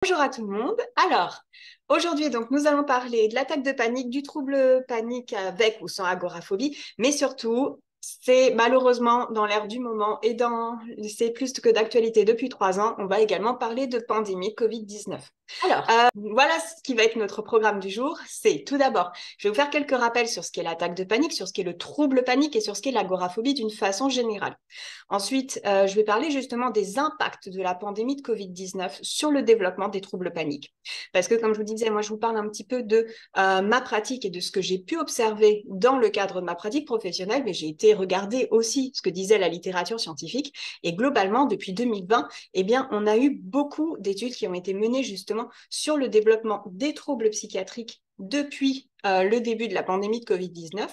Bonjour à tout le monde. Alors, aujourd'hui, donc, nous allons parler de l'attaque de panique, du trouble panique avec ou sans agoraphobie, mais surtout, c'est malheureusement dans l'air du moment et c'est plus que d'actualité depuis 3 ans, on va également parler de pandémie Covid-19. Alors, voilà ce qui va être notre programme du jour. C'est tout d'abord, je vais vous faire quelques rappels sur ce qu'est l'attaque de panique, sur ce qu'est le trouble panique et sur ce qu'est l'agoraphobie d'une façon générale. Ensuite, je vais parler justement des impacts de la pandémie de Covid-19 sur le développement des troubles paniques. Parce que, comme je vous disais, moi, je vous parle un petit peu de ma pratique et de ce que j'ai pu observer dans le cadre de ma pratique professionnelle, mais j'ai été regarder aussi ce que disait la littérature scientifique. Et globalement, depuis 2020, eh bien, on a eu beaucoup d'études qui ont été menées justement sur le développement des troubles psychiatriques depuis le début de la pandémie de Covid-19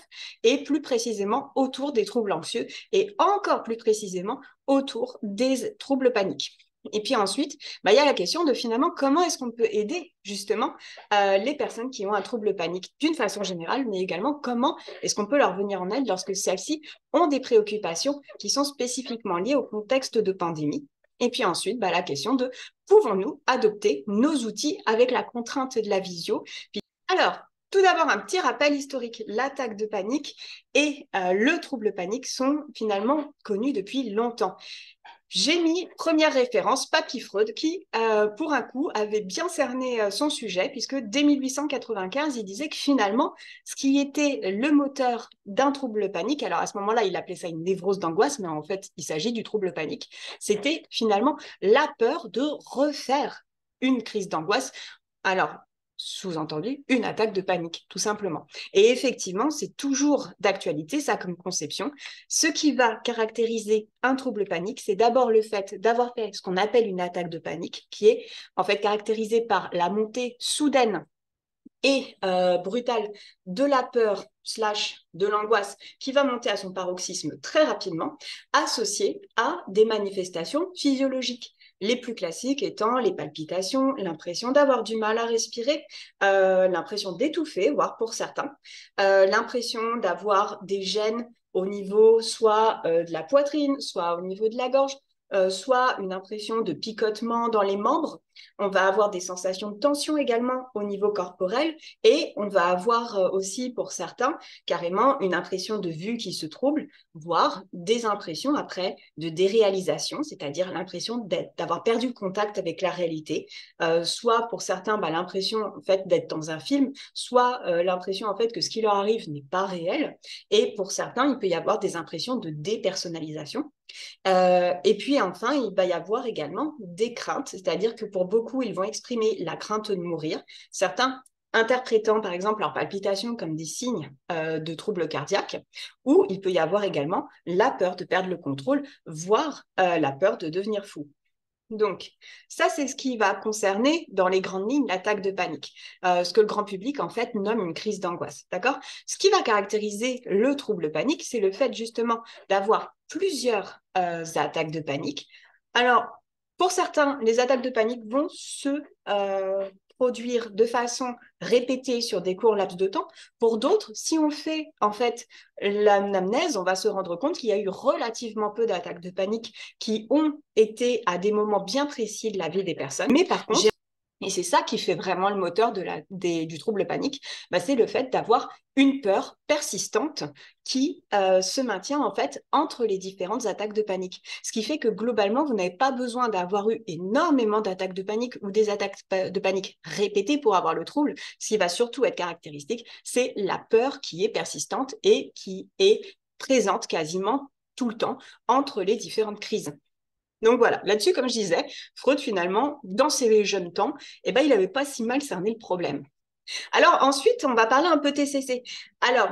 et plus précisément autour des troubles anxieux et encore plus précisément autour des troubles paniques. Et puis ensuite, il y a la question de finalement comment est-ce qu'on peut aider justement les personnes qui ont un trouble panique d'une façon générale, mais également comment est-ce qu'on peut leur venir en aide lorsque celles-ci ont des préoccupations qui sont spécifiquement liées au contexte de pandémie. Et puis ensuite, la question de pouvons-nous adopter nos outils avec la contrainte de la visio. Alors, tout d'abord, un petit rappel historique. L'attaque de panique et le trouble panique sont finalement connus depuis longtemps. J'ai mis première référence, Papy Freud, qui, pour un coup, avait bien cerné son sujet, puisque dès 1895, il disait que finalement, ce qui était le moteur d'un trouble panique, alors à ce moment-là, il appelait ça une névrose d'angoisse, mais en fait, il s'agit du trouble panique, c'était finalement la peur de refaire une crise d'angoisse. Alors, sous-entendu, une attaque de panique, tout simplement. Et effectivement, c'est toujours d'actualité, ça comme conception. Ce qui va caractériser un trouble panique, c'est d'abord le fait d'avoir fait ce qu'on appelle une attaque de panique, qui est en fait caractérisée par la montée soudaine et brutale de la peur slash de l'angoisse qui va monter à son paroxysme très rapidement, associée à des manifestations physiologiques. Les plus classiques étant les palpitations, l'impression d'avoir du mal à respirer, l'impression d'étouffer, voire pour certains, l'impression d'avoir des gènes au niveau soit de la poitrine, soit au niveau de la gorge, soit une impression de picotement dans les membres. On va avoir des sensations de tension également au niveau corporel et on va avoir aussi pour certains carrément une impression de vue qui se trouble, voire des impressions après de déréalisation, c'est-à-dire l'impression d'avoir perdu le contact avec la réalité, soit pour certains l'impression en fait d'être dans un film, soit l'impression en fait que ce qui leur arrive n'est pas réel, et pour certains il peut y avoir des impressions de dépersonnalisation. Et puis enfin, il va y avoir également des craintes, c'est-à-dire que pour beaucoup, ils vont exprimer la crainte de mourir. Certains interprétant par exemple leurs palpitations comme des signes de troubles cardiaques, ou il peut y avoir également la peur de perdre le contrôle, voire la peur de devenir fou. Donc, ça, c'est ce qui va concerner, dans les grandes lignes, l'attaque de panique, ce que le grand public, en fait, nomme une crise d'angoisse, d'accord? Ce qui va caractériser le trouble panique, c'est le fait, justement, d'avoir plusieurs attaques de panique. Alors, pour certains, les attaques de panique vont se produire de façon répétée sur des courts laps de temps. Pour d'autres, si on fait, en fait, l'anamnèse, on va se rendre compte qu'il y a eu relativement peu d'attaques de panique qui ont été à des moments bien précis de la vie des personnes. Mais par contre, et c'est ça qui fait vraiment le moteur du trouble panique, c'est le fait d'avoir une peur persistante qui se maintient en fait entre les différentes attaques de panique. Ce qui fait que globalement, vous n'avez pas besoin d'avoir eu énormément d'attaques de panique ou des attaques de panique répétées pour avoir le trouble. Ce qui va surtout être caractéristique, c'est la peur qui est persistante et qui est présente quasiment tout le temps entre les différentes crises. Donc voilà, là-dessus, comme je disais, Freud, finalement, dans ses jeunes temps, il n'avait pas si mal cerné le problème. Alors ensuite, on va parler un peu TCC. Alors,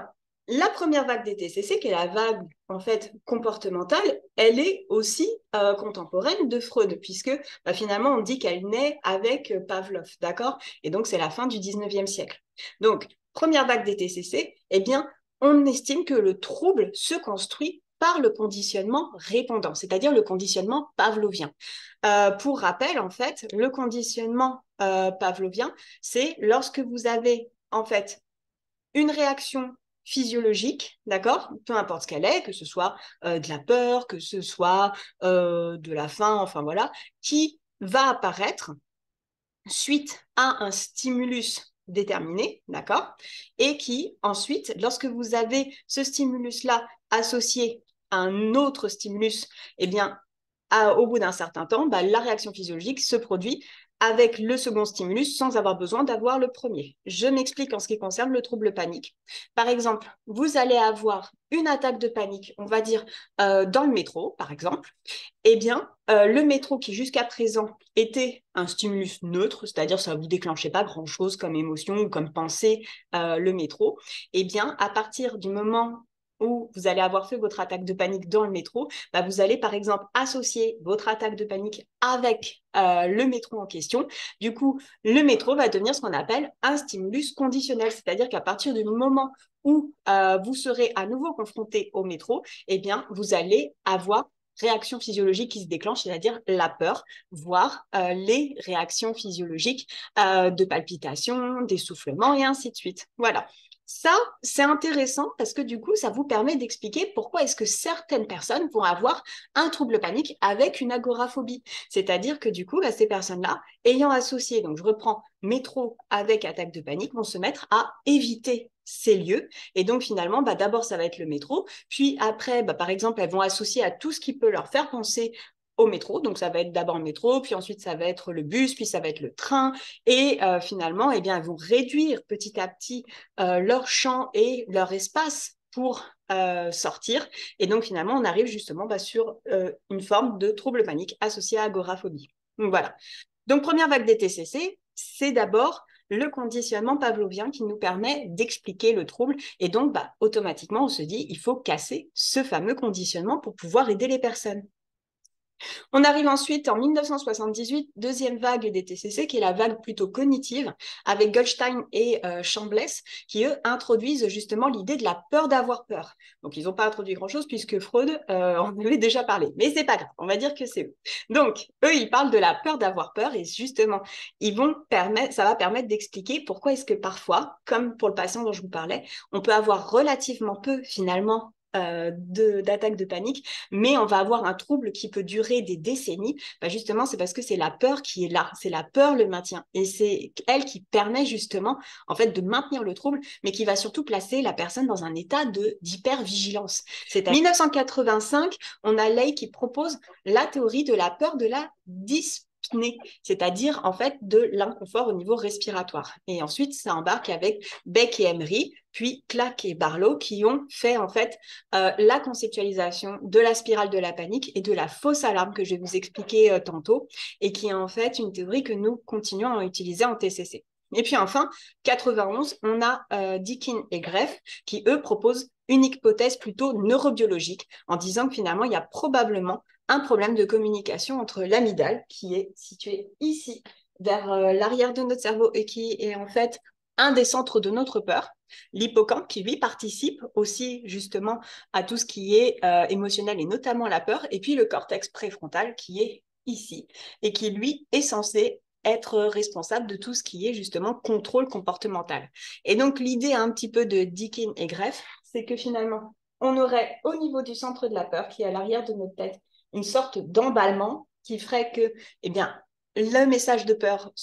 la première vague des TCC, qui est la vague, en fait, comportementale, elle est aussi contemporaine de Freud, puisque finalement, on dit qu'elle naît avec Pavlov, d'accord? Et donc, c'est la fin du 19e siècle. Donc, première vague des TCC, eh bien, on estime que le trouble se construit par le conditionnement répondant, c'est-à-dire le conditionnement pavlovien. Pour rappel, en fait, le conditionnement pavlovien, c'est lorsque vous avez en fait une réaction physiologique, d'accord, peu importe ce qu'elle est, que ce soit de la peur, que ce soit de la faim, enfin voilà, qui va apparaître suite à un stimulus déterminé, d'accord? Et qui, ensuite, lorsque vous avez ce stimulus-là associé à un autre stimulus, eh bien, au bout d'un certain temps, la réaction physiologique se produit avec le second stimulus sans avoir besoin d'avoir le premier. Je m'explique en ce qui concerne le trouble panique. Par exemple, vous allez avoir une attaque de panique, on va dire dans le métro, par exemple. Eh bien, le métro qui jusqu'à présent était un stimulus neutre, c'est-à-dire ça ne vous déclenchait pas grand-chose comme émotion ou comme pensée, le métro, eh bien, à partir du moment où vous allez avoir fait votre attaque de panique dans le métro, vous allez par exemple associer votre attaque de panique avec le métro en question. Du coup, le métro va devenir ce qu'on appelle un stimulus conditionnel, c'est-à-dire qu'à partir du moment où vous serez à nouveau confronté au métro, eh bien, vous allez avoir réactions physiologiques qui se déclenchent, c'est-à-dire la peur, voire les réactions physiologiques de palpitations, d'essoufflement et ainsi de suite. Voilà. Ça, c'est intéressant parce que du coup, ça vous permet d'expliquer pourquoi est-ce que certaines personnes vont avoir un trouble panique avec une agoraphobie. C'est-à-dire que du coup, ces personnes-là, ayant associé, donc je reprends métro avec attaque de panique, vont se mettre à éviter ces lieux. Et donc finalement, d'abord, ça va être le métro. Puis après, par exemple, elles vont associer à tout ce qui peut leur faire penser au métro. Donc ça va être d'abord le métro, puis ensuite ça va être le bus, puis ça va être le train. Et finalement, eh bien, elles vont réduire petit à petit leur champ et leur espace pour sortir. Et donc finalement, on arrive justement sur une forme de trouble panique associé à agoraphobie. Donc voilà. Donc première vague des TCC, c'est d'abord le conditionnement pavlovien qui nous permet d'expliquer le trouble. Et donc, automatiquement, on se dit, il faut casser ce fameux conditionnement pour pouvoir aider les personnes. On arrive ensuite en 1978, deuxième vague des TCC, qui est la vague plutôt cognitive, avec Goldstein et Chambliss, qui, eux, introduisent justement l'idée de la peur d'avoir peur. Donc, ils n'ont pas introduit grand-chose, puisque Freud en avait déjà parlé. Mais c'est pas grave, on va dire que c'est eux. Donc, eux, ils parlent de la peur d'avoir peur, et justement, ça va permettre d'expliquer pourquoi est-ce que parfois, comme pour le patient dont je vous parlais, on peut avoir relativement peu, finalement, d'attaques de panique, mais on va avoir un trouble qui peut durer des décennies. Justement, c'est parce que c'est la peur qui est là, c'est la peur le maintien, et c'est elle qui permet justement en fait de maintenir le trouble, mais qui va surtout placer la personne dans un état d'hypervigilance. C'est en 1985, on a Ley qui propose la théorie de la peur de la dyspnée, c'est-à-dire en fait de l'inconfort au niveau respiratoire. Et ensuite, ça embarque avec Beck et Emery, puis Clark et Barlow, qui ont fait en fait la conceptualisation de la spirale de la panique et de la fausse alarme que je vais vous expliquer tantôt, et qui est en fait une théorie que nous continuons à utiliser en TCC. Et puis enfin, 91, on a Deakin et Greff qui, eux, proposent une hypothèse plutôt neurobiologique en disant que finalement, il y a probablement un problème de communication entre l'amygdale, qui est située ici, vers l'arrière de notre cerveau et qui est en fait un des centres de notre peur, l'hippocampe qui, lui, participe aussi justement à tout ce qui est émotionnel et notamment la peur, et puis le cortex préfrontal qui est ici et qui, lui, est censé être responsable de tout ce qui est justement contrôle comportemental. Et donc, l'idée un petit peu de Deakin et Greff, c'est que finalement, on aurait au niveau du centre de la peur, qui est à l'arrière de notre tête, une sorte d'emballement qui ferait que, eh bien, le message de peur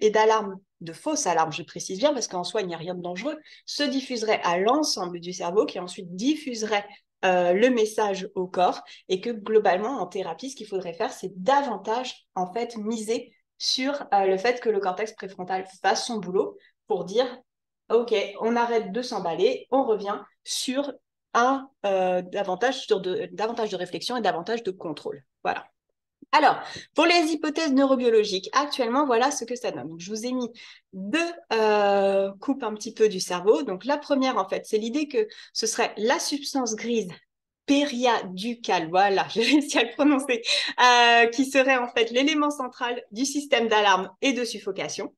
et d'alarme, de fausse alarme, je précise bien, parce qu'en soi, il n'y a rien de dangereux, se diffuserait à l'ensemble du cerveau, qui ensuite diffuserait le message au corps, et que globalement, en thérapie, ce qu'il faudrait faire, c'est davantage, en fait, miser sur le fait que le cortex préfrontal fasse son boulot pour dire, OK, on arrête de s'emballer, on revient sur davantage de réflexion et davantage de contrôle. Voilà. Alors, pour les hypothèses neurobiologiques, actuellement, voilà ce que ça donne. Donc, je vous ai mis deux coupes un petit peu du cerveau. Donc, la première, en fait, c'est l'idée que ce serait la substance grise périaducale, voilà, j'ai réussi à le prononcer, qui serait en fait l'élément central du système d'alarme et de suffocation.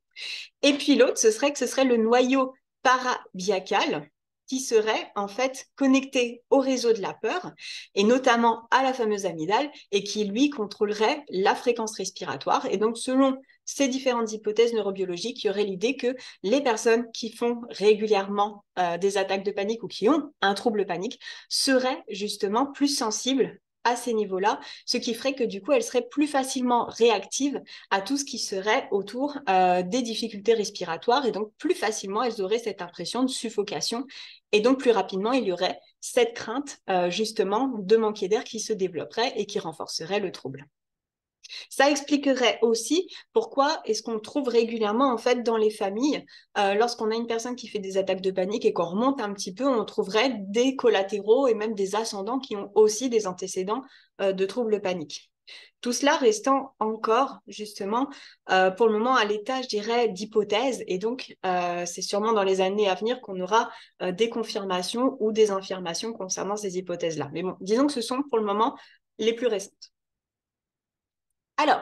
Et puis l'autre, ce serait le noyau parabiacal, qui serait en fait connecté au réseau de la peur, et notamment à la fameuse amygdale, et qui, lui, contrôlerait la fréquence respiratoire. Et donc, selon ces différentes hypothèses neurobiologiques, il y aurait l'idée que les personnes qui font régulièrement des attaques de panique ou qui ont un trouble panique seraient justement plus sensibles à ces niveaux-là, ce qui ferait que du coup, elles seraient plus facilement réactives à tout ce qui serait autour des difficultés respiratoires et donc plus facilement, elles auraient cette impression de suffocation et donc plus rapidement, il y aurait cette crainte justement de manquer d'air qui se développerait et qui renforcerait le trouble. Ça expliquerait aussi pourquoi est-ce qu'on trouve régulièrement en fait dans les familles, lorsqu'on a une personne qui fait des attaques de panique et qu'on remonte un petit peu, on trouverait des collatéraux et même des ascendants qui ont aussi des antécédents de troubles paniques. Tout cela restant encore, justement, pour le moment à l'état, je dirais, d'hypothèse. Et donc, c'est sûrement dans les années à venir qu'on aura des confirmations ou des infirmations concernant ces hypothèses-là. Mais bon, disons que ce sont pour le moment les plus récentes. Alors,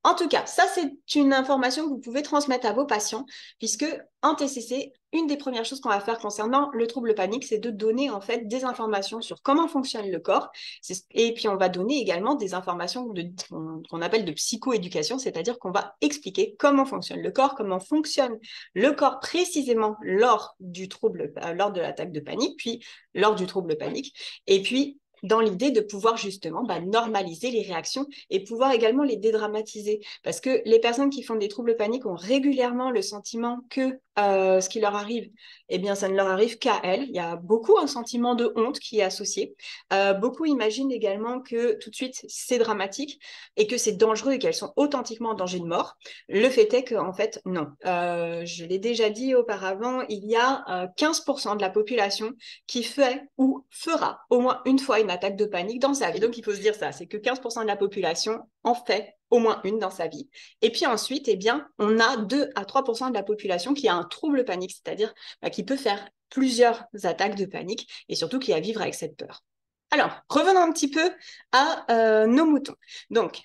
en tout cas, ça, c'est une information que vous pouvez transmettre à vos patients, puisque en TCC, une des premières choses qu'on va faire concernant le trouble panique, c'est de donner en fait des informations sur comment fonctionne le corps. Et puis, on va donner également des informations qu'on appelle de psychoéducation, c'est-à-dire qu'on va expliquer comment fonctionne le corps, comment fonctionne le corps précisément lors du trouble, lors de l'attaque de panique, puis lors du trouble panique. Et puis, dans l'idée de pouvoir justement normaliser les réactions et pouvoir également les dédramatiser. Parce que les personnes qui font des troubles paniques ont régulièrement le sentiment que ce qui leur arrive, eh bien, ça ne leur arrive qu'à elles. Il y a beaucoup un sentiment de honte qui est associé. Beaucoup imaginent également que tout de suite, c'est dramatique et que c'est dangereux et qu'elles sont authentiquement en danger de mort. Le fait est qu'en fait, non. Je l'ai déjà dit auparavant, il y a 15% de la population qui fait ou fera au moins une fois une attaque de panique dans sa vie. Donc, il faut se dire ça, c'est que 15% de la population en fait au moins une dans sa vie. Et puis ensuite, eh bien, on a 2 à 3% de la population qui a un trouble panique, c'est-à-dire qui peut faire plusieurs attaques de panique et surtout qui a à vivre avec cette peur. Alors, revenons un petit peu à nos moutons. Donc,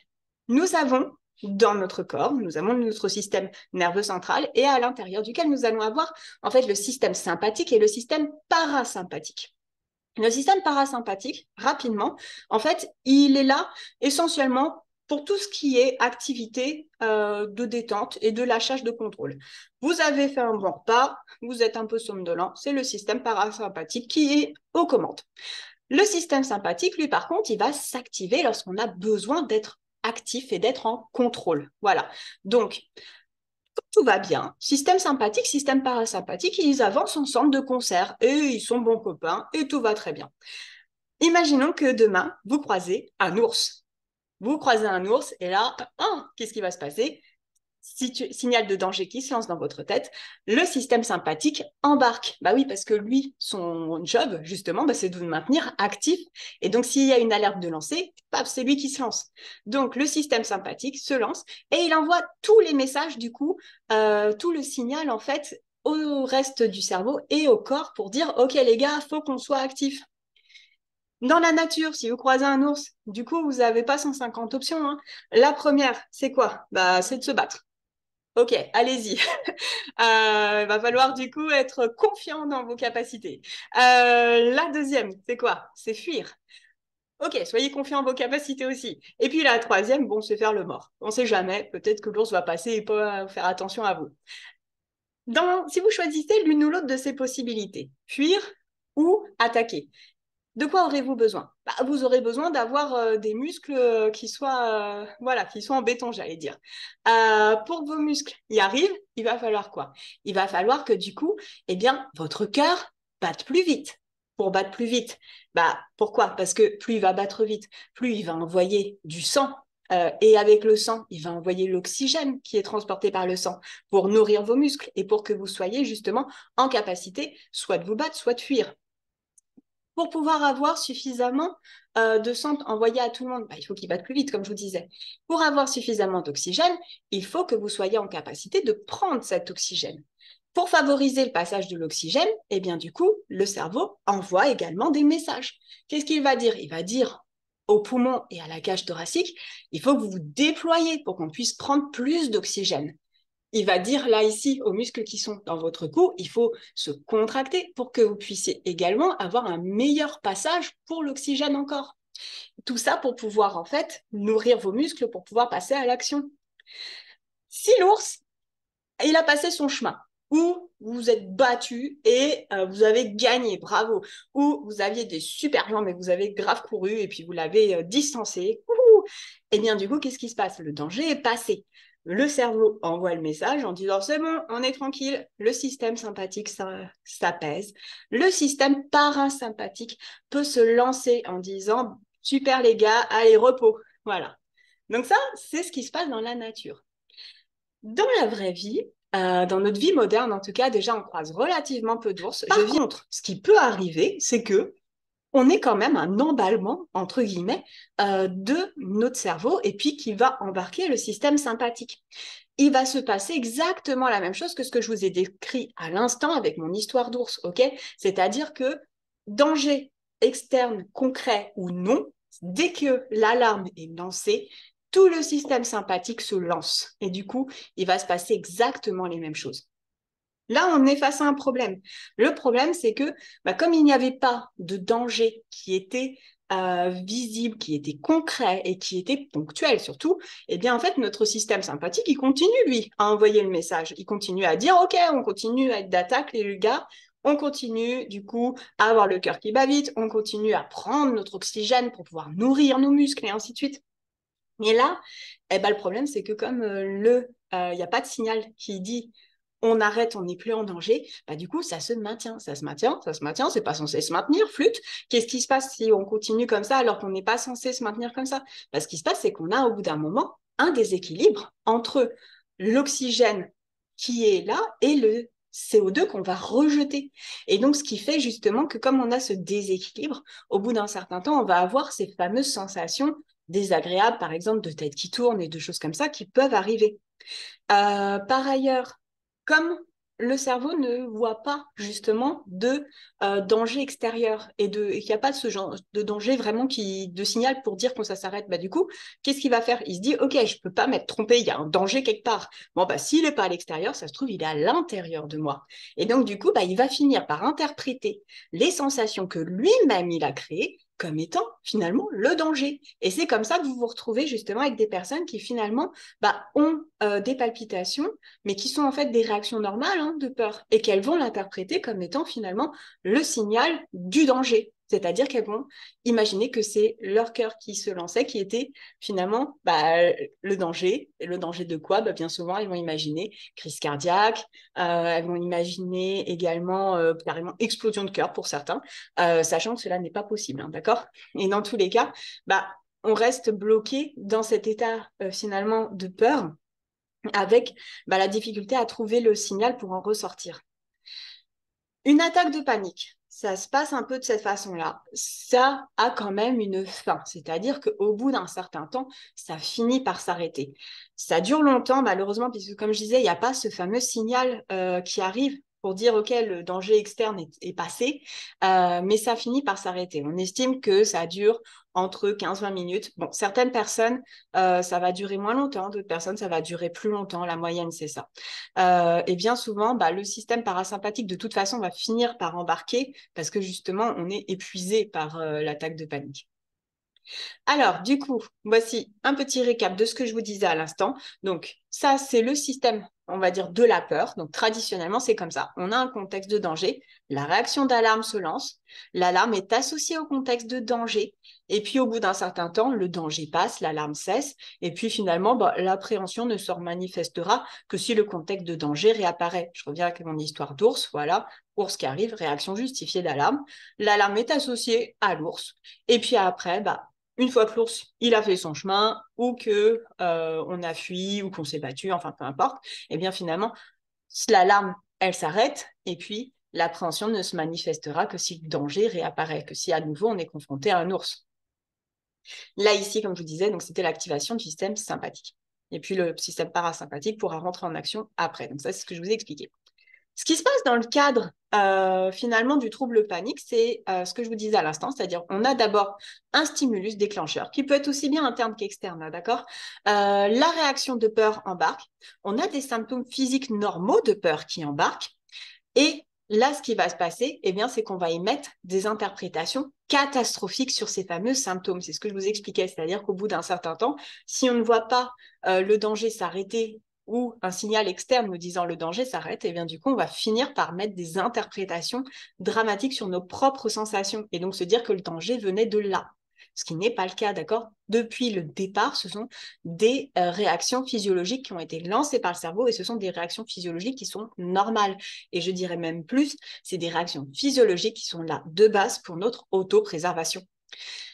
nous avons dans notre corps, nous avons notre système nerveux central et à l'intérieur duquel nous allons avoir en fait le système sympathique et le système parasympathique. Le système parasympathique, rapidement, en fait, il est là essentiellement pour tout ce qui est activité de détente et de lâchage de contrôle. Vous avez fait un bon repas, vous êtes un peu somnolent, c'est le système parasympathique qui est aux commandes. Le système sympathique, lui, par contre, il va s'activer lorsqu'on a besoin d'être actif et d'être en contrôle. Voilà. Donc, quand tout va bien, système sympathique, système parasympathique, ils avancent ensemble de concert et ils sont bons copains et tout va très bien. Imaginons que demain, vous croisez un ours. Vous croisez un ours et là, qu'est-ce qui va se passer? Signal de danger qui se lance dans votre tête, le système sympathique embarque. Bah oui, parce que lui, son job, justement, c'est de vous maintenir actif. Et donc, s'il y a une alerte de lancer, c'est lui qui se lance. Donc, le système sympathique se lance et il envoie tous les messages, du coup, tout le signal, en fait, au reste du cerveau et au corps pour dire, OK, les gars, il faut qu'on soit actif. Dans la nature, si vous croisez un ours, du coup, vous n'avez pas 150 options, hein. La première, c'est quoi? C'est de se battre. Ok, allez-y. Il va falloir du coup être confiant dans vos capacités. La deuxième, c'est quoi? C'est fuir. Ok, soyez confiant en vos capacités aussi. Et puis la troisième, bon, c'est faire le mort. On ne sait jamais, peut-être que l'ours va passer et pas faire attention à vous. Si vous choisissez l'une ou l'autre de ces possibilités, fuir ou attaquer, de quoi aurez-vous besoin? Vous aurez besoin d'avoir des muscles qui soient, voilà, qui soient en béton, j'allais dire. Pour que vos muscles y arrivent, il va falloir quoi? Il va falloir que du coup, eh bien, votre cœur batte plus vite. Pour battre plus vite, pourquoi? Parce que plus il va battre vite, plus il va envoyer du sang. Et avec le sang, il va envoyer l'oxygène qui est transporté par le sang pour nourrir vos muscles et pour que vous soyez justement en capacité soit de vous battre, soit de fuir. Pour pouvoir avoir suffisamment de sang envoyé à tout le monde, il faut qu'il batte plus vite, comme je vous disais. Pour avoir suffisamment d'oxygène, il faut que vous soyez en capacité de prendre cet oxygène. Pour favoriser le passage de l'oxygène, eh bien du coup, le cerveau envoie également des messages. Qu'est-ce qu'il va dire? Il va dire aux poumons et à la cage thoracique, il faut que vous vous déployiez pour qu'on puisse prendre plus d'oxygène. Il va dire là ici aux muscles qui sont dans votre cou, il faut se contracter pour que vous puissiez également avoir un meilleur passage pour l'oxygène encore. Tout ça pour pouvoir en fait nourrir vos muscles pour pouvoir passer à l'action. Si l'ours, il a passé son chemin, ou vous vous êtes battu et vous avez gagné, bravo, ou vous aviez des super jambes et vous avez grave couru et puis vous l'avez distancé. Et bien du coup, qu'est-ce qui se passe? Le danger est passé. Le cerveau envoie le message en disant c'est bon, on est tranquille, le système sympathique s'apaise. Le système parasympathique peut se lancer en disant super les gars, allez repos. Voilà. Donc ça, c'est ce qui se passe dans la nature. Dans la vraie vie, dans notre vie moderne en tout cas, déjà on croise relativement peu d'ours. Par contre, ce qui peut arriver, c'est que on est quand même un emballement, entre guillemets, de notre cerveau et puis qui va embarquer le système sympathique. Il va se passer exactement la même chose que ce que je vous ai décrit à l'instant avec mon histoire d'ours, ok? C'est-à-dire que danger externe, concret ou non, dès que l'alarme est lancée, tout le système sympathique se lance. Et du coup, il va se passer exactement les mêmes choses. Là, on est face à un problème. Le problème, c'est que comme il n'y avait pas de danger qui était visible, qui était concret et qui était ponctuel surtout, eh bien en fait, notre système sympathique, il continue, lui, à envoyer le message. Il continue à dire, OK, on continue à être d'attaque, les gars, on continue du coup à avoir le cœur qui bat vite, on continue à prendre notre oxygène pour pouvoir nourrir nos muscles et ainsi de suite. Mais là, le problème, c'est que comme il n'y a pas de signal qui dit on arrête, on n'est plus en danger, du coup, ça se maintient, ça se maintient, ça se maintient, c'est pas censé se maintenir, flûte. Qu'est-ce qui se passe si on continue comme ça alors qu'on n'est pas censé se maintenir comme ça? Ce qui se passe, c'est qu'on a au bout d'un moment un déséquilibre entre l'oxygène qui est là et le CO2 qu'on va rejeter. Et donc, ce qui fait justement que comme on a ce déséquilibre, au bout d'un certain temps, on va avoir ces fameuses sensations désagréables, par exemple de tête qui tourne et de choses comme ça qui peuvent arriver. Par ailleurs, comme le cerveau ne voit pas justement de danger extérieur et qu'il n'y a pas de ce genre de danger vraiment de signal pour dire que ça s'arrête, du coup, qu'est-ce qu'il va faire? Il se dit, ok, je ne peux pas m'être trompé, il y a un danger quelque part. Bon, s'il n'est pas à l'extérieur, ça se trouve, il est à l'intérieur de moi. Et donc, du coup, il va finir par interpréter les sensations que lui-même il a créées comme étant finalement le danger. Et c'est comme ça que vous vous retrouvez justement avec des personnes qui finalement ont des palpitations, mais qui sont en fait des réactions normales de peur, et qu'elles vont l'interpréter comme étant finalement le signal du danger. C'est-à-dire qu'elles vont imaginer que c'est leur cœur qui se lançait, qui était finalement le danger. Et le danger de quoi? Bien souvent, elles vont imaginer crise cardiaque, elles vont imaginer également carrément explosion de cœur pour certains, sachant que cela n'est pas possible, d'accord? Et dans tous les cas, on reste bloqué dans cet état finalement de peur avec la difficulté à trouver le signal pour en ressortir. Une attaque de panique, ça se passe un peu de cette façon-là. Ça a quand même une fin, c'est-à-dire qu'au bout d'un certain temps, ça finit par s'arrêter. Ça dure longtemps, malheureusement, puisque comme je disais, il n'y a pas ce fameux signal qui arrive pour dire, OK, le danger externe est passé, mais ça finit par s'arrêter. On estime que ça dure entre 15-20 minutes. Bon, certaines personnes, ça va durer moins longtemps, d'autres personnes, ça va durer plus longtemps. La moyenne, c'est ça. Et bien souvent, le système parasympathique, de toute façon, va finir par embarquer parce que justement, on est épuisé par l'attaque de panique. Alors, du coup, voici un petit récap de ce que je vous disais à l'instant. Donc, ça, c'est le système, on va dire, de la peur. Donc, traditionnellement, c'est comme ça. On a un contexte de danger. La réaction d'alarme se lance. L'alarme est associée au contexte de danger. Et puis, au bout d'un certain temps, le danger passe, l'alarme cesse. Et puis, finalement, l'appréhension ne se manifestera que si le contexte de danger réapparaît. Je reviens avec mon histoire d'ours. Voilà, ours qui arrive, réaction justifiée d'alarme. L'alarme est associée à l'ours. Et puis après, une fois que l'ours il a fait son chemin ou que on a fui ou qu'on s'est battu, enfin peu importe, et bien finalement l'alarme elle s'arrête et puis l'appréhension ne se manifestera que si le danger réapparaît, que si à nouveau on est confronté à un ours. Là ici, comme je vous disais, donc c'était l'activation du système sympathique. Et puis le système parasympathique pourra rentrer en action après. Donc ça c'est ce que je vous ai expliqué. Ce qui se passe dans le cadre finalement du trouble panique, c'est ce que je vous disais à l'instant, c'est-à-dire on a d'abord un stimulus déclencheur qui peut être aussi bien interne qu'externe, d'accord? La réaction de peur embarque, on a des symptômes physiques normaux de peur qui embarquent, et là, ce qui va se passer, c'est qu'on va émettre des interprétations catastrophiques sur ces fameux symptômes. C'est ce que je vous expliquais, c'est-à-dire qu'au bout d'un certain temps, si on ne voit pas le danger s'arrêter ou un signal externe nous disant le danger s'arrête, et bien du coup, on va finir par mettre des interprétations dramatiques sur nos propres sensations et donc se dire que le danger venait de là. Ce qui n'est pas le cas, d'accord? Depuis le départ, ce sont des réactions physiologiques qui ont été lancées par le cerveau et ce sont des réactions physiologiques qui sont normales. Et je dirais même plus, c'est des réactions physiologiques qui sont là de base pour notre autopréservation.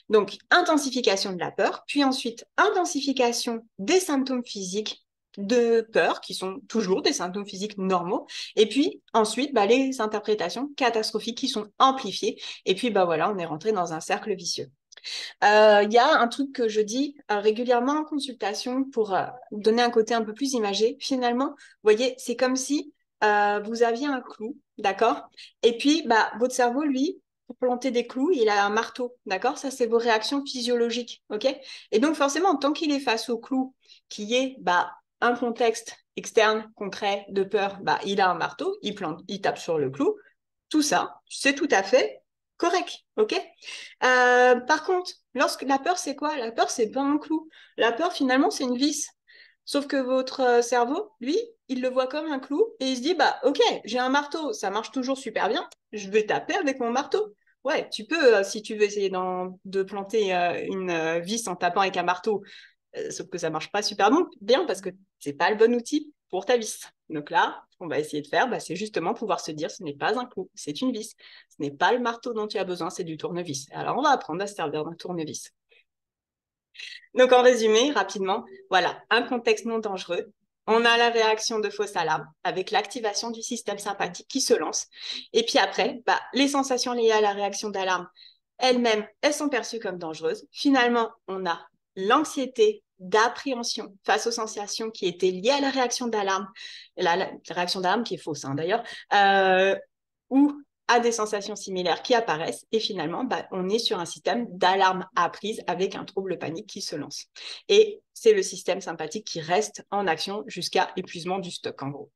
Donc, intensification de la peur, puis ensuite intensification des symptômes physiques de peur, qui sont toujours des symptômes physiques normaux, et puis ensuite les interprétations catastrophiques qui sont amplifiées, et puis voilà, on est rentré dans un cercle vicieux. Il y a un truc que je dis régulièrement en consultation pour donner un côté un peu plus imagé. Finalement, vous voyez, c'est comme si vous aviez un clou, d'accord? Et puis, votre cerveau, lui, pour planter des clous, il a un marteau, d'accord? Ça, c'est vos réactions physiologiques, ok? Et donc, forcément, tant qu'il est face au clou, qui est un contexte externe, concret, de peur, il a un marteau, il plante, il tape sur le clou. Tout ça, c'est tout à fait correct, ok? Par contre, lorsque la peur, c'est quoi? La peur, c'est pas un clou. La peur, finalement, c'est une vis. Sauf que votre cerveau, lui, il le voit comme un clou et il se dit, ok, j'ai un marteau, ça marche toujours super bien, je vais taper avec mon marteau. Ouais, tu peux, si tu veux essayer de planter une vis en tapant avec un marteau, sauf que ça marche pas super bien parce que c'est pas le bon outil pour ta vis. Donc là, ce qu'on va essayer de faire, c'est justement pouvoir se dire, ce n'est pas un clou, c'est une vis. Ce n'est pas le marteau dont tu as besoin, c'est du tournevis. Alors, on va apprendre à se servir d'un tournevis. Donc, en résumé, rapidement, voilà, un contexte non dangereux. On a la réaction de fausse alarme avec l'activation du système sympathique qui se lance. Et puis après, les sensations liées à la réaction d'alarme elles-mêmes, elles sont perçues comme dangereuses. Finalement, on a l'anxiété d'appréhension face aux sensations qui étaient liées à la réaction d'alarme, la réaction d'alarme qui est fausse d'ailleurs, ou à des sensations similaires qui apparaissent et finalement, on est sur un système d'alarme apprise avec un trouble panique qui se lance. Et c'est le système sympathique qui reste en action jusqu'à épuisement du stock, en gros.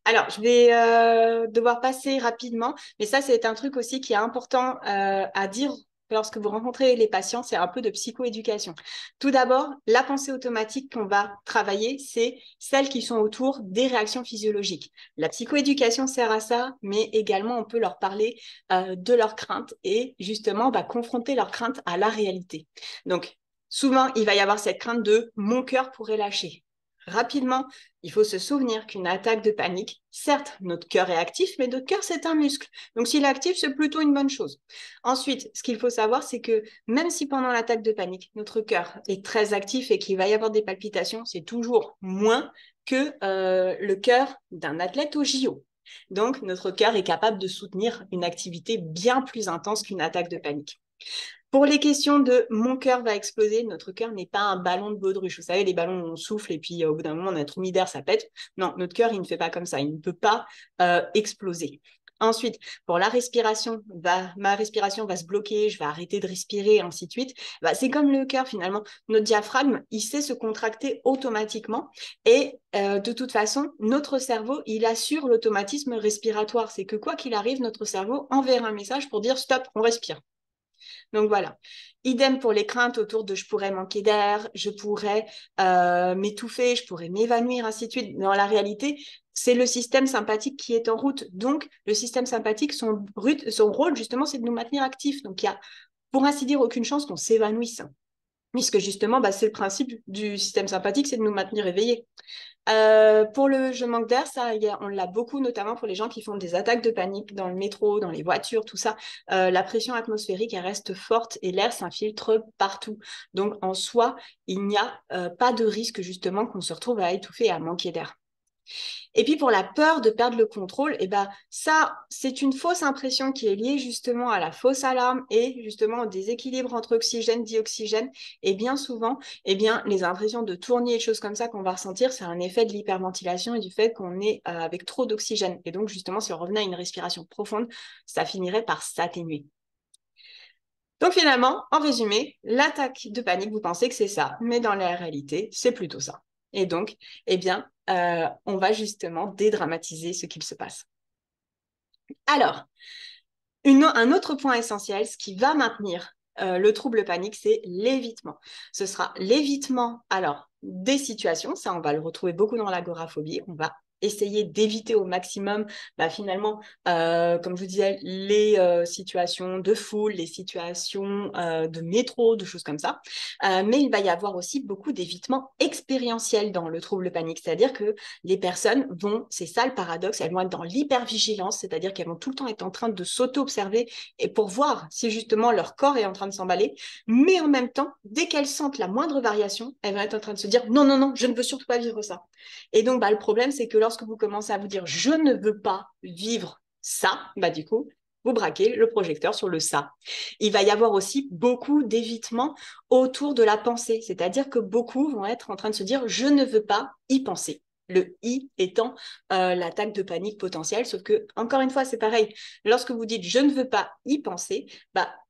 Alors, je vais devoir passer rapidement, mais ça, c'est un truc aussi qui est important à dire lorsque vous rencontrez les patients, c'est un peu de psychoéducation. Tout d'abord, la pensée automatique qu'on va travailler, c'est celles qui sont autour des réactions physiologiques. La psychoéducation sert à ça, mais également, on peut leur parler de leurs craintes et justement confronter leurs craintes à la réalité. Donc, souvent, il va y avoir cette crainte de « mon cœur pourrait lâcher ». Rapidement, il faut se souvenir qu'une attaque de panique, certes, notre cœur est actif, mais notre cœur, c'est un muscle. Donc, s'il est actif, c'est plutôt une bonne chose. Ensuite, ce qu'il faut savoir, c'est que même si pendant l'attaque de panique, notre cœur est très actif et qu'il va y avoir des palpitations, c'est toujours moins que le cœur d'un athlète au JO. Donc, notre cœur est capable de soutenir une activité bien plus intense qu'une attaque de panique. Pour les questions de mon cœur va exploser, notre cœur n'est pas un ballon de baudruche. Vous savez, les ballons, on souffle et puis au bout d'un moment, on a trop mis d'air, ça pète. Non, notre cœur, il ne fait pas comme ça. Il ne peut pas exploser. Ensuite, pour la respiration, ma respiration va se bloquer, je vais arrêter de respirer, ainsi de suite. C'est comme le cœur finalement. Notre diaphragme, il sait se contracter automatiquement et de toute façon, notre cerveau, il assure l'automatisme respiratoire. C'est que quoi qu'il arrive, notre cerveau enverra un message pour dire stop, on respire. Donc voilà. Idem pour les craintes autour de je pourrais manquer d'air, je pourrais m'étouffer, je pourrais m'évanouir, ainsi de suite. Dans la réalité, c'est le système sympathique qui est en route. Donc, le système sympathique, son rôle, justement, c'est de nous maintenir actifs. Donc, il y a, pour ainsi dire, aucune chance qu'on s'évanouisse. Puisque justement, c'est le principe du système sympathique, c'est de nous maintenir éveillés. Pour le je manque d'air, ça, on l'a beaucoup, notamment pour les gens qui font des attaques de panique dans le métro, dans les voitures, tout ça. La pression atmosphérique, elle reste forte et l'air s'infiltre partout. Donc, en soi, il n'y a pas de risque, justement, qu'on se retrouve à étouffer et à manquer d'air. Et puis pour la peur de perdre le contrôle, ça, c'est une fausse impression qui est liée justement à la fausse alarme et justement au déséquilibre entre oxygène, dioxygène. Et bien souvent, les impressions de tournis et de choses comme ça qu'on va ressentir, c'est un effet de l'hyperventilation et du fait qu'on est avec trop d'oxygène. Et donc justement, si on revenait à une respiration profonde, ça finirait par s'atténuer. Donc finalement, en résumé, l'attaque de panique, vous pensez que c'est ça, mais dans la réalité, c'est plutôt ça. Et donc, on va justement dédramatiser ce qu'il se passe. Alors, un autre point essentiel, ce qui va maintenir le trouble panique, c'est l'évitement. Ce sera l'évitement, alors, des situations, ça on va le retrouver beaucoup dans l'agoraphobie, on va essayer d'éviter au maximum finalement, comme je vous disais, les situations de foule, les situations de métro, de choses comme ça. Mais il va y avoir aussi beaucoup d'évitement expérientiel dans le trouble panique, c'est-à-dire que les personnes vont, c'est ça le paradoxe, elles vont être dans l'hypervigilance, c'est-à-dire qu'elles vont tout le temps être en train de s'auto-observer et pour voir si justement leur corps est en train de s'emballer, mais en même temps, dès qu'elles sentent la moindre variation, elles vont être en train de se dire non, non, non, je ne veux surtout pas vivre ça. Et donc, le problème, c'est que lorsque vous commencez à vous dire je ne veux pas vivre ça, du coup, vous braquez le projecteur sur le ça. Il va y avoir aussi beaucoup d'évitement autour de la pensée, c'est-à-dire que beaucoup vont être en train de se dire je ne veux pas y penser. Le i étant l'attaque de panique potentielle, sauf que, encore une fois, c'est pareil. Lorsque vous dites je ne veux pas y penser,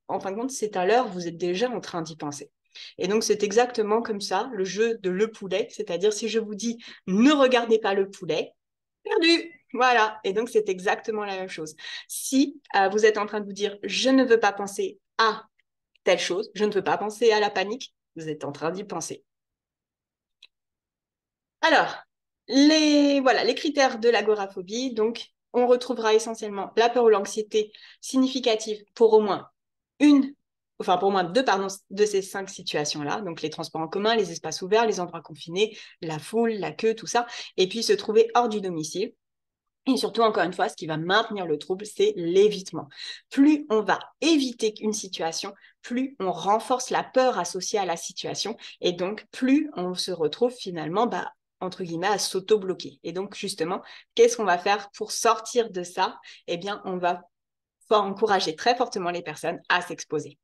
en fin de compte, c'est à l'heure, vous êtes déjà en train d'y penser. Et donc, c'est exactement comme ça, le jeu de le poulet, c'est-à-dire si je vous dis ne regardez pas le poulet, perdu. Voilà. Et donc, c'est exactement la même chose. Si vous êtes en train de vous dire je ne veux pas penser à telle chose, je ne veux pas penser à la panique, vous êtes en train d'y penser. Alors, les critères de l'agoraphobie, donc, on retrouvera essentiellement la peur ou l'anxiété significative pour au moins pour au moins deux, de ces 5 situations-là, donc les transports en commun, les espaces ouverts, les endroits confinés, la foule, la queue, tout ça, et puis se trouver hors du domicile. Et surtout, encore une fois, ce qui va maintenir le trouble, c'est l'évitement. Plus on va éviter une situation, plus on renforce la peur associée à la situation, et donc plus on se retrouve finalement, entre guillemets, à s'auto-bloquer. Et donc, justement, qu'est-ce qu'on va faire pour sortir de ça? Eh bien, on va encourager très fortement les personnes à s'exposer.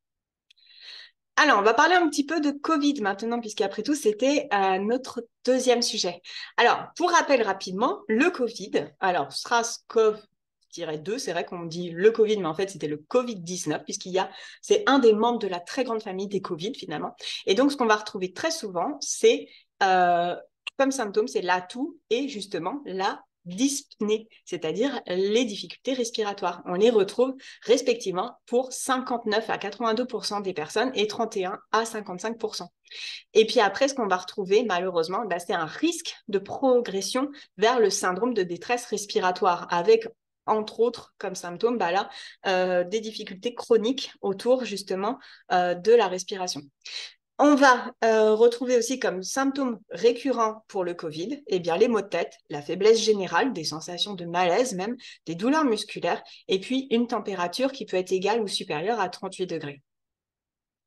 Alors, on va parler un petit peu de Covid maintenant, puisqu'après tout, c'était notre deuxième sujet. Alors, pour rappel rapidement, le Covid, alors SRAS-CoV-2, c'est vrai qu'on dit le Covid, mais en fait, c'était le Covid-19, c'est un des membres de la très grande famille des Covid, finalement. Et donc, ce qu'on va retrouver très souvent, c'est comme symptôme, c'est la toux et justement la dyspnée, c'est-à-dire les difficultés respiratoires. On les retrouve respectivement pour 59 à 82% des personnes et 31 à 55%. Et puis après, ce qu'on va retrouver, malheureusement, c'est un risque de progression vers le syndrome de détresse respiratoire avec entre autres, comme symptômes, des difficultés chroniques autour justement de la respiration. On va retrouver aussi comme symptômes récurrents pour le Covid les maux de tête, la faiblesse générale, des sensations de malaise même, des douleurs musculaires et puis une température qui peut être égale ou supérieure à 38 degrés.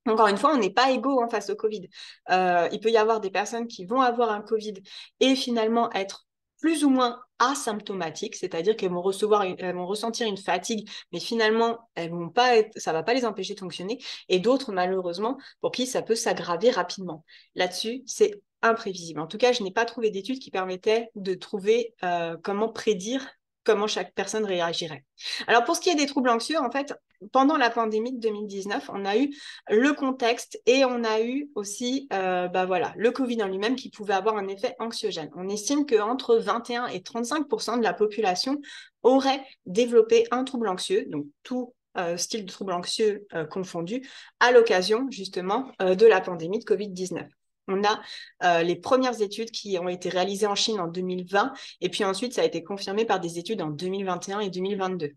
Encore une fois, on n'est pas égaux face au Covid. Il peut y avoir des personnes qui vont avoir un Covid et finalement être plus ou moins asymptomatiques, c'est-à-dire qu'elles vont ressentir une fatigue, mais finalement, ça ne va pas les empêcher de fonctionner, et d'autres, malheureusement, pour qui ça peut s'aggraver rapidement. Là-dessus, c'est imprévisible. En tout cas, je n'ai pas trouvé d'études qui permettaient de trouver comment prédire comment chaque personne réagirait. Alors, pour ce qui est des troubles anxieux, en fait, pendant la pandémie de 2019, on a eu le contexte et on a eu aussi le Covid en lui-même qui pouvait avoir un effet anxiogène. On estime qu'entre 21 et 35% de la population aurait développé un trouble anxieux, donc tout style de trouble anxieux confondu, à l'occasion justement de la pandémie de Covid-19. On a les premières études qui ont été réalisées en Chine en 2020 et puis ensuite ça a été confirmé par des études en 2021 et 2022.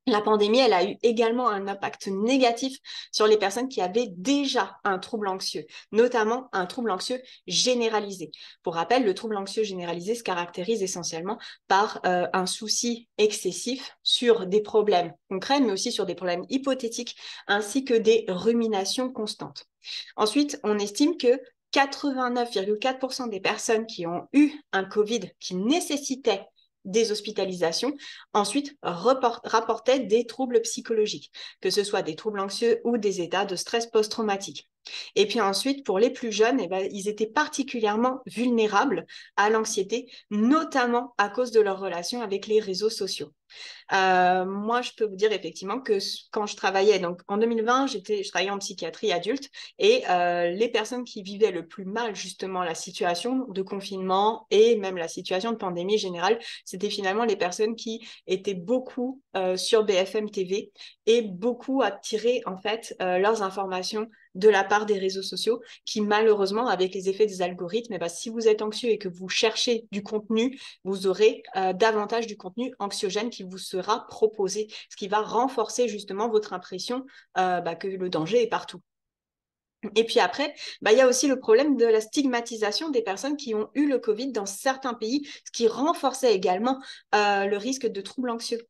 La pandémie, elle a eu également un impact négatif sur les personnes qui avaient déjà un trouble anxieux, notamment un trouble anxieux généralisé. Pour rappel, le trouble anxieux généralisé se caractérise essentiellement par un souci excessif sur des problèmes concrets, mais aussi sur des problèmes hypothétiques, ainsi que des ruminations constantes. Ensuite, on estime que 89,4% des personnes qui ont eu un Covid qui nécessitait des hospitalisations, ensuite rapportaient des troubles psychologiques, que ce soit des troubles anxieux ou des états de stress post-traumatique. Et puis ensuite, pour les plus jeunes, ils étaient particulièrement vulnérables à l'anxiété, notamment à cause de leur relation avec les réseaux sociaux. Moi, je peux vous dire effectivement que quand je travaillais, donc en 2020, je travaillais en psychiatrie adulte et les personnes qui vivaient le plus mal justement la situation de confinement et même la situation de pandémie générale, c'était finalement les personnes qui étaient beaucoup sur BFM TV et beaucoup à tirer en fait leurs informations de la part des réseaux sociaux qui, malheureusement, avec les effets des algorithmes, eh ben, si vous êtes anxieux et que vous cherchez du contenu, vous aurez davantage du contenu anxiogène qui vous sera proposé, ce qui va renforcer justement votre impression que le danger est partout. Et puis après, il y a aussi le problème de la stigmatisation des personnes qui ont eu le Covid dans certains pays, ce qui renforçait également le risque de troubles anxieux.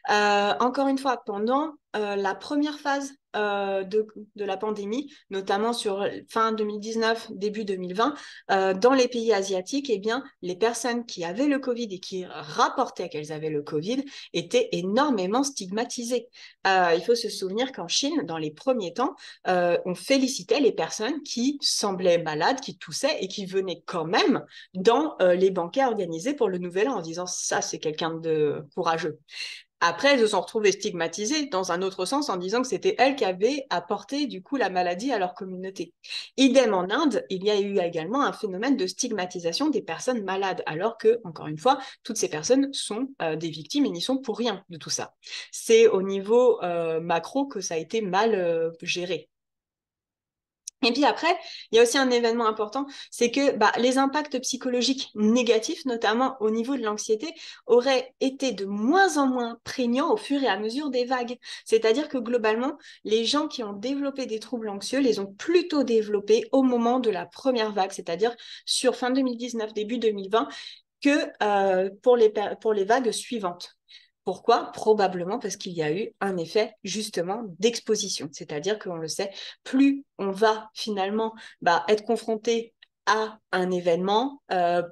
Encore une fois, pendant la première phase de la pandémie, notamment sur fin 2019, début 2020, dans les pays asiatiques, eh bien, les personnes qui avaient le Covid et qui rapportaient qu'elles avaient le Covid étaient énormément stigmatisées. Il faut se souvenir qu'en Chine, dans les premiers temps, on félicitait les personnes qui semblaient malades, qui toussaient et qui venaient quand même dans les banquets organisés pour le Nouvel An en disant ça, c'est quelqu'un de courageux. Après, elles se sont retrouvées stigmatisées dans un autre sens en disant que c'était elles qui avaient apporté du coup la maladie à leur communauté. Idem en Inde, il y a eu également un phénomène de stigmatisation des personnes malades, alors que, encore une fois, toutes ces personnes sont des victimes et n'y sont pour rien de tout ça. C'est au niveau macro que ça a été mal géré. Et puis après, il y a aussi un événement important, c'est que les impacts psychologiques négatifs, notamment au niveau de l'anxiété, auraient été de moins en moins prégnants au fur et à mesure des vagues. C'est-à-dire que globalement, les gens qui ont développé des troubles anxieux les ont plutôt développés au moment de la première vague, c'est-à-dire sur fin 2019, début 2020, que pour les vagues suivantes. Pourquoi? Probablement parce qu'il y a eu un effet justement d'exposition. C'est-à-dire qu'on le sait, plus on va finalement être confronté à un événement,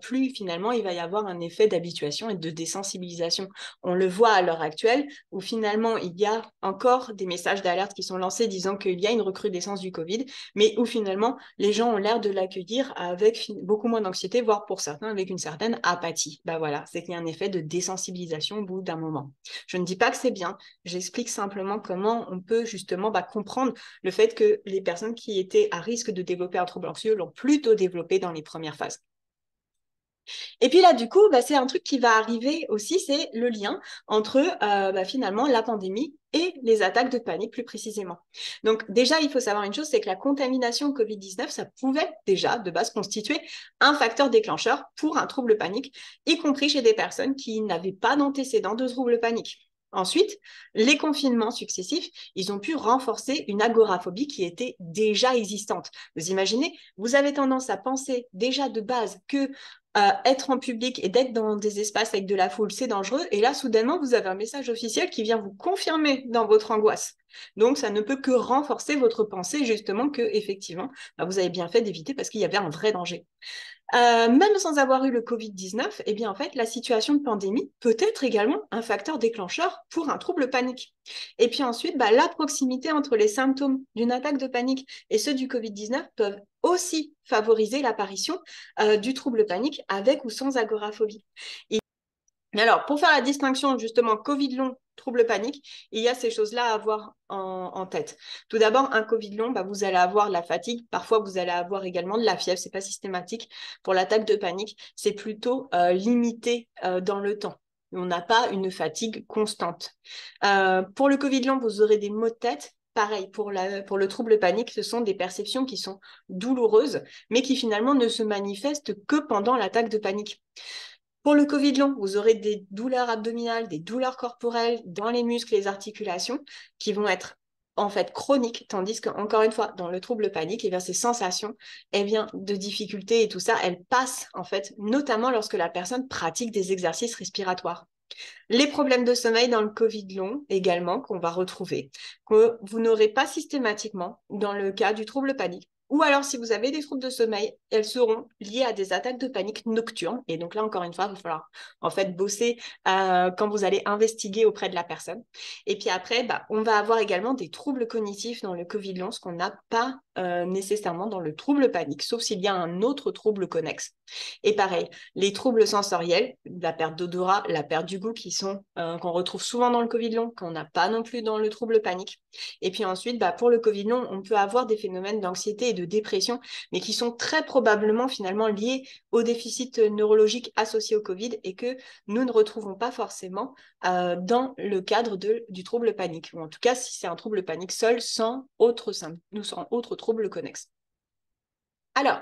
plus finalement il va y avoir un effet d'habituation et de désensibilisation. On le voit à l'heure actuelle où finalement il y a encore des messages d'alerte qui sont lancés disant qu'il y a une recrudescence du Covid, mais où finalement les gens ont l'air de l'accueillir avec beaucoup moins d'anxiété, voire pour certains avec une certaine apathie. Voilà, c'est qu'il y a un effet de désensibilisation au bout d'un moment. Je ne dis pas que c'est bien, j'explique simplement comment on peut justement comprendre le fait que les personnes qui étaient à risque de développer un trouble anxieux l'ont plutôt développé dans les premières phases. Et puis là, du coup, c'est un truc qui va arriver aussi, c'est le lien entre finalement la pandémie et les attaques de panique plus précisément. Donc déjà, il faut savoir une chose, c'est que la contamination au Covid-19, ça pouvait déjà de base constituer un facteur déclencheur pour un trouble panique, y compris chez des personnes qui n'avaient pas d'antécédents de trouble panique. Ensuite, les confinements successifs, ils ont pu renforcer une agoraphobie qui était déjà existante. Vous imaginez, vous avez tendance à penser déjà de base que être en public et d'être dans des espaces avec de la foule, c'est dangereux. Et là, soudainement, vous avez un message officiel qui vient vous confirmer dans votre angoisse. Donc, ça ne peut que renforcer votre pensée, justement, que effectivement, vous avez bien fait d'éviter parce qu'il y avait un vrai danger. Même sans avoir eu le Covid-19, eh bien, en fait, la situation de pandémie peut être également un facteur déclencheur pour un trouble panique. Et puis ensuite, la proximité entre les symptômes d'une attaque de panique et ceux du Covid-19 peuvent aussi favoriser l'apparition du trouble panique avec ou sans agoraphobie. Mais alors, pour faire la distinction justement Covid long, trouble panique, il y a ces choses-là à avoir en tête. Tout d'abord, un Covid long, vous allez avoir la fatigue. Parfois, vous allez avoir également de la fièvre. C'est pas systématique. Pour l'attaque de panique, c'est plutôt limité dans le temps. On n'a pas une fatigue constante. Pour le Covid long, vous aurez des maux de tête. Pareil, pour le trouble panique, ce sont des perceptions qui sont douloureuses, mais qui finalement ne se manifestent que pendant l'attaque de panique. Pour le Covid long, vous aurez des douleurs abdominales, des douleurs corporelles dans les muscles, les articulations, qui vont être en fait chroniques, tandis qu'encore une fois, dans le trouble panique, ces sensations de difficulté et tout ça, elles passent en fait, notamment lorsque la personne pratique des exercices respiratoires. Les problèmes de sommeil dans le Covid long également, qu'on va retrouver, que vous n'aurez pas systématiquement dans le cas du trouble panique. Ou alors, si vous avez des troubles de sommeil, elles seront liées à des attaques de panique nocturnes. Et donc là, encore une fois, il va falloir en fait bosser quand vous allez investiguer auprès de la personne. Et puis après, on va avoir également des troubles cognitifs dans le Covid long, ce qu'on n'a pas nécessairement dans le trouble panique, sauf s'il y a un autre trouble connexe. Et pareil, les troubles sensoriels, la perte d'odorat, la perte du goût, qu'on retrouve souvent dans le Covid long, qu'on n'a pas non plus dans le trouble panique. Et puis ensuite, pour le Covid long, on peut avoir des phénomènes d'anxiété et de dépression, mais qui sont très probablement finalement liés au déficit neurologique associé au Covid et que nous ne retrouvons pas forcément dans le cadre du trouble panique. Ou en tout cas, si c'est un trouble panique seul, sans autre troubles connexes. Alors,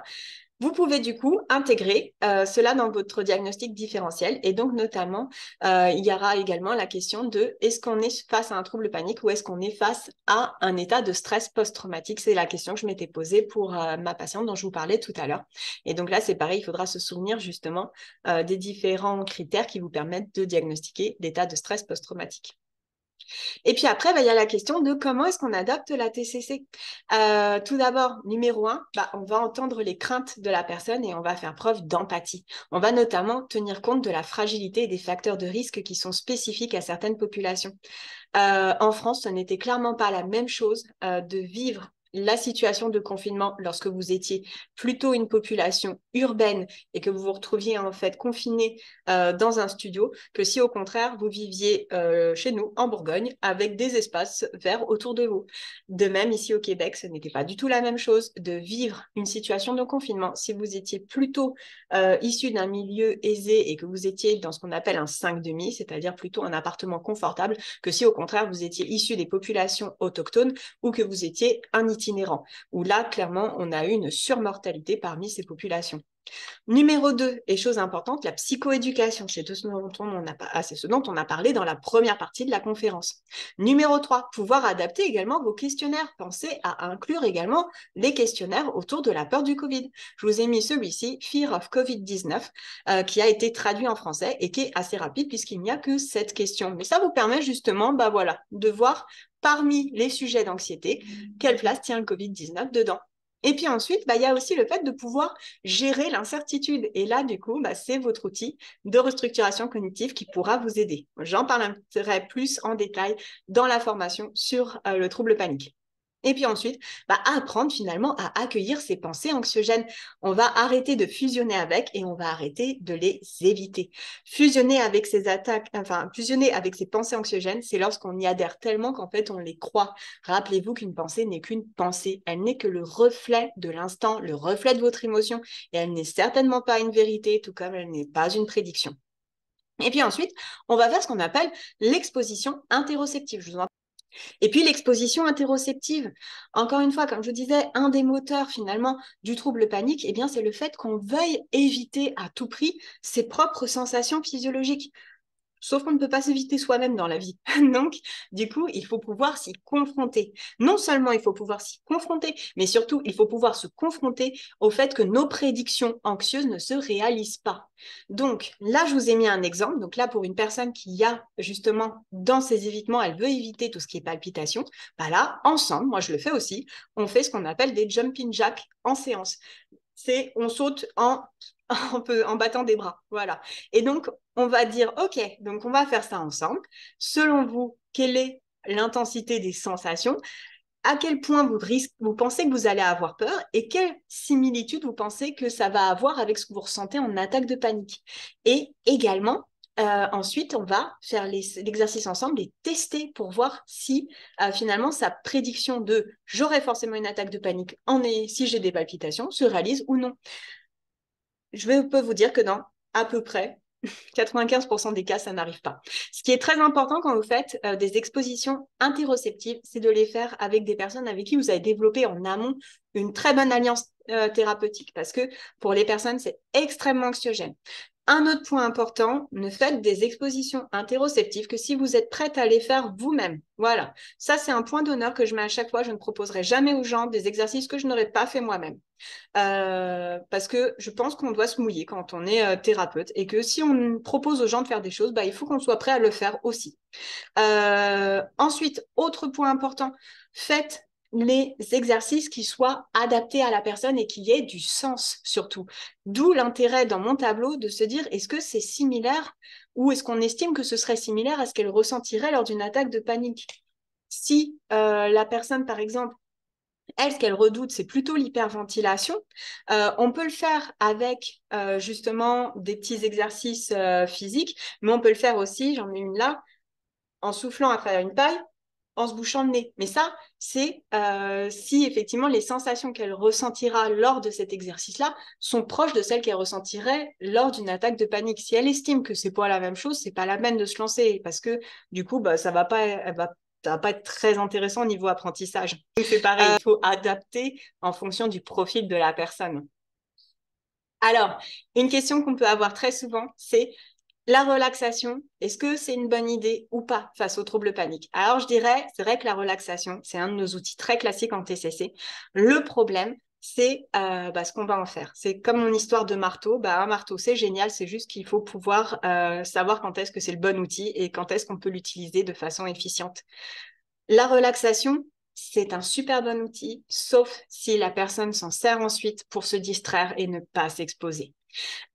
vous pouvez du coup intégrer cela dans votre diagnostic différentiel et donc notamment, il y aura également la question de est-ce qu'on est face à un trouble panique ou est-ce qu'on est face à un état de stress post-traumatique? C'est la question que je m'étais posée pour ma patiente dont je vous parlais tout à l'heure. Et donc là, c'est pareil, il faudra se souvenir justement des différents critères qui vous permettent de diagnostiquer l'état de stress post-traumatique. Et puis après, il y a la question de comment est-ce qu'on adapte la TCC. Tout d'abord, numéro 1, on va entendre les craintes de la personne et on va faire preuve d'empathie. On va notamment tenir compte de la fragilité et des facteurs de risque qui sont spécifiques à certaines populations. En France, ce n'était clairement pas la même chose de vivre la situation de confinement lorsque vous étiez plutôt une population urbaine et que vous vous retrouviez en fait confiné dans un studio, que si au contraire vous viviez chez nous en Bourgogne avec des espaces verts autour de vous. De même, ici au Québec, ce n'était pas du tout la même chose de vivre une situation de confinement si vous étiez plutôt issu d'un milieu aisé et que vous étiez dans ce qu'on appelle un 5,5, c'est-à-dire plutôt un appartement confortable, que si au contraire vous étiez issu des populations autochtones ou que vous étiez un itinérant, où là, clairement, on a eu une surmortalité parmi ces populations. Numéro 2, et chose importante, la psychoéducation. C'est ce dont on a parlé dans la première partie de la conférence. Numéro 3, pouvoir adapter également vos questionnaires. Pensez à inclure également les questionnaires autour de la peur du Covid. Je vous ai mis celui-ci, Fear of COVID-19, qui a été traduit en français et qui est assez rapide puisqu'il n'y a que 7 questions. Mais ça vous permet justement de voir parmi les sujets d'anxiété, quelle place tient le Covid-19 dedans. Et puis ensuite, il y a aussi le fait de pouvoir gérer l'incertitude. Et là, du coup, c'est votre outil de restructuration cognitive qui pourra vous aider. J'en parlerai plus en détail dans la formation sur le trouble panique. Et puis ensuite, apprendre finalement à accueillir ces pensées anxiogènes. On va arrêter de fusionner avec et on va arrêter de les éviter. Fusionner avec ces pensées anxiogènes, c'est lorsqu'on y adhère tellement qu'en fait on les croit. Rappelez-vous qu'une pensée n'est qu'une pensée. Elle n'est que le reflet de l'instant, le reflet de votre émotion et elle n'est certainement pas une vérité, tout comme elle n'est pas une prédiction. Et puis ensuite, on va faire ce qu'on appelle l'exposition interoceptive. Je vous en Et puis l'exposition interoceptive, encore une fois, comme je vous disais, un des moteurs finalement du trouble panique, c'est le fait qu'on veuille éviter à tout prix ses propres sensations physiologiques. Sauf qu'on ne peut pas s'éviter soi-même dans la vie. Donc, du coup, il faut pouvoir s'y confronter. Non seulement il faut pouvoir s'y confronter, mais surtout, il faut pouvoir se confronter au fait que nos prédictions anxieuses ne se réalisent pas. Donc, là, je vous ai mis un exemple. Donc là, pour une personne qui a justement dans ses évitements, elle veut éviter tout ce qui est palpitation, là, ensemble, moi je le fais aussi, on fait ce qu'on appelle des jumping jacks en séance. On saute en battant des bras. Voilà. Et donc, on va dire, OK, donc on va faire ça ensemble. Selon vous, quelle est l'intensité des sensations? À quel point vous pensez que vous allez avoir peur et quelle similitude vous pensez que ça va avoir avec ce que vous ressentez en attaque de panique? Et également, ensuite, on va faire l'exercice ensemble et tester pour voir si finalement sa prédiction de j'aurai forcément une attaque de panique si j'ai des palpitations se réalise ou non. Je peux vous dire que dans à peu près 95% des cas, ça n'arrive pas. Ce qui est très important quand vous faites des expositions interoceptives, c'est de les faire avec des personnes avec qui vous avez développé en amont une très bonne alliance thérapeutique parce que pour les personnes, c'est extrêmement anxiogène. Un autre point important, ne faites des expositions interoceptives que si vous êtes prête à les faire vous-même. Voilà, ça c'est un point d'honneur que je mets à chaque fois. Je ne proposerai jamais aux gens des exercices que je n'aurais pas fait moi-même. Parce que je pense qu'on doit se mouiller quand on est thérapeute et que si on propose aux gens de faire des choses, il faut qu'on soit prêt à le faire aussi. Ensuite, autre point important, faites les exercices qui soient adaptés à la personne et qui aient du sens surtout. D'où l'intérêt dans mon tableau de se dire est-ce que c'est similaire ou est-ce qu'on estime que ce serait similaire à ce qu'elle ressentirait lors d'une attaque de panique. Si la personne, par exemple, elle, ce qu'elle redoute, c'est plutôt l'hyperventilation. On peut le faire avec justement des petits exercices physiques, mais on peut le faire aussi, j'en ai une là, en soufflant à travers une paille, en se bouchant le nez. Mais ça, c'est si effectivement les sensations qu'elle ressentira lors de cet exercice-là sont proches de celles qu'elle ressentirait lors d'une attaque de panique. Si elle estime que c'est pas la même chose, c'est pas la peine de se lancer parce que du coup, ça va pas, elle va ça va pas être très intéressant au niveau apprentissage. Donc, c'est pareil, il faut adapter en fonction du profil de la personne. Alors, une question qu'on peut avoir très souvent, c'est la relaxation, est-ce que c'est une bonne idée ou pas face aux troubles paniques? Alors, je dirais, c'est vrai que la relaxation, c'est un de nos outils très classiques en TCC. Le problème, c'est ce qu'on va en faire. C'est comme mon histoire de marteau. Un marteau, c'est génial, c'est juste qu'il faut pouvoir savoir quand est-ce que c'est le bon outil et quand est-ce qu'on peut l'utiliser de façon efficiente. La relaxation, c'est un super bon outil, sauf si la personne s'en sert ensuite pour se distraire et ne pas s'exposer.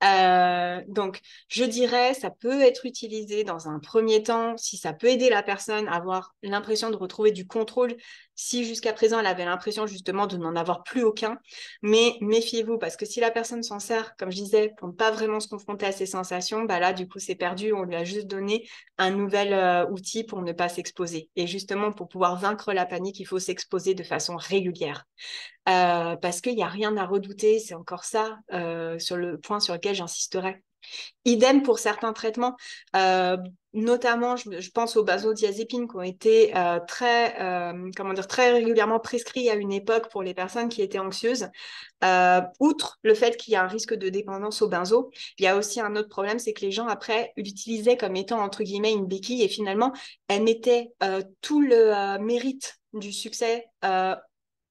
Donc, je dirais, ça peut être utilisé dans un premier temps, si ça peut aider la personne à avoir l'impression de retrouver du contrôle, si jusqu'à présent elle avait l'impression justement de n'en avoir plus aucun. Mais méfiez-vous, parce que si la personne s'en sert, comme je disais, pour ne pas vraiment se confronter à ses sensations, là, du coup, c'est perdu. On lui a juste donné un nouvel outil pour ne pas s'exposer. Et justement, pour pouvoir vaincre la panique, il faut s'exposer de façon régulière. Parce qu'il n'y a rien à redouter, c'est encore ça sur le point sur lequel j'insisterai. Idem pour certains traitements, notamment je pense aux benzodiazépines qui ont été très régulièrement prescrits à une époque pour les personnes qui étaient anxieuses. Outre le fait qu'il y a un risque de dépendance aux benzo, il y a aussi un autre problème, c'est que les gens après l'utilisaient comme étant entre guillemets une béquille et finalement elles mettaient tout le mérite du succès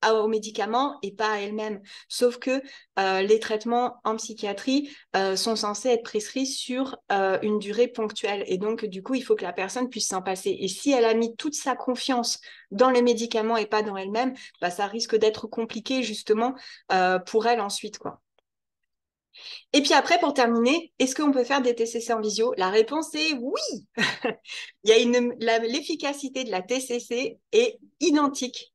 aux médicaments et pas à elles-mêmes. Sauf que les traitements en psychiatrie sont censés être prescrits sur une durée ponctuelle. Et donc, du coup, il faut que la personne puisse s'en passer. Et si elle a mis toute sa confiance dans les médicaments et pas dans elle-même, ça risque d'être compliqué justement pour elle ensuite, quoi. Et puis après, pour terminer, est-ce qu'on peut faire des TCC en visio? La réponse est oui. Il y a l'efficacité de la TCC est identique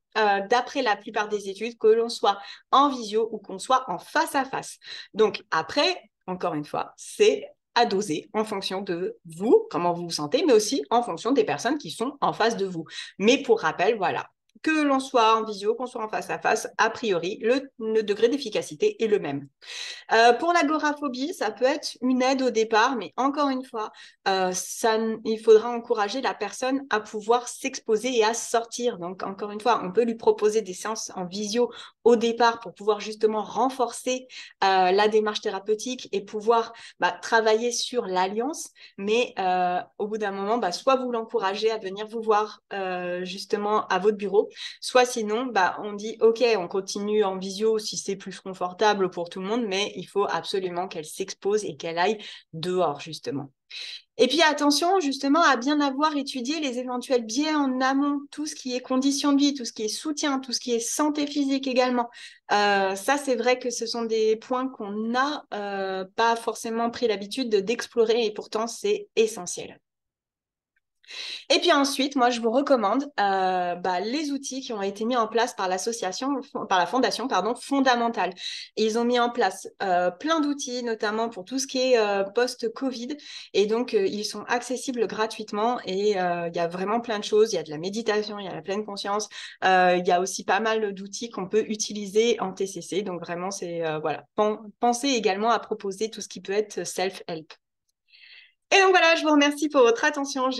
d'après la plupart des études, que l'on soit en visio ou qu'on soit en face à face. Donc après, encore une fois, c'est à doser en fonction de vous, comment vous vous sentez, mais aussi en fonction des personnes qui sont en face de vous. Mais pour rappel, voilà, que l'on soit en visio, qu'on soit en face à face, a priori, le degré d'efficacité est le même. Pour l'agoraphobie, ça peut être une aide au départ, mais encore une fois, il faudra encourager la personne à pouvoir s'exposer et à sortir. Donc, encore une fois, on peut lui proposer des séances en visio au départ pour pouvoir justement renforcer la démarche thérapeutique et pouvoir travailler sur l'alliance. Mais au bout d'un moment, soit vous l'encouragez à venir vous voir justement à votre bureau, soit sinon, on dit, OK, on continue en visio si c'est plus confortable pour tout le monde, mais il faut absolument qu'elle s'expose et qu'elle aille dehors, justement. Et puis attention justement à bien avoir étudié les éventuels biais en amont, tout ce qui est conditions de vie, tout ce qui est soutien, tout ce qui est santé physique également. Ça, c'est vrai que ce sont des points qu'on n'a pas forcément pris l'habitude d'explorer et pourtant c'est essentiel. Et puis ensuite, moi, je vous recommande les outils qui ont été mis en place par par la fondation, pardon, Fondamentale. Et ils ont mis en place plein d'outils, notamment pour tout ce qui est post-Covid. Et donc, ils sont accessibles gratuitement et il y a vraiment plein de choses. Il y a de la méditation, il y a la pleine conscience. Il y a aussi pas mal d'outils qu'on peut utiliser en TCC. Donc, vraiment, c'est voilà. Pensez également à proposer tout ce qui peut être self-help. Et donc voilà, je vous remercie pour votre attention.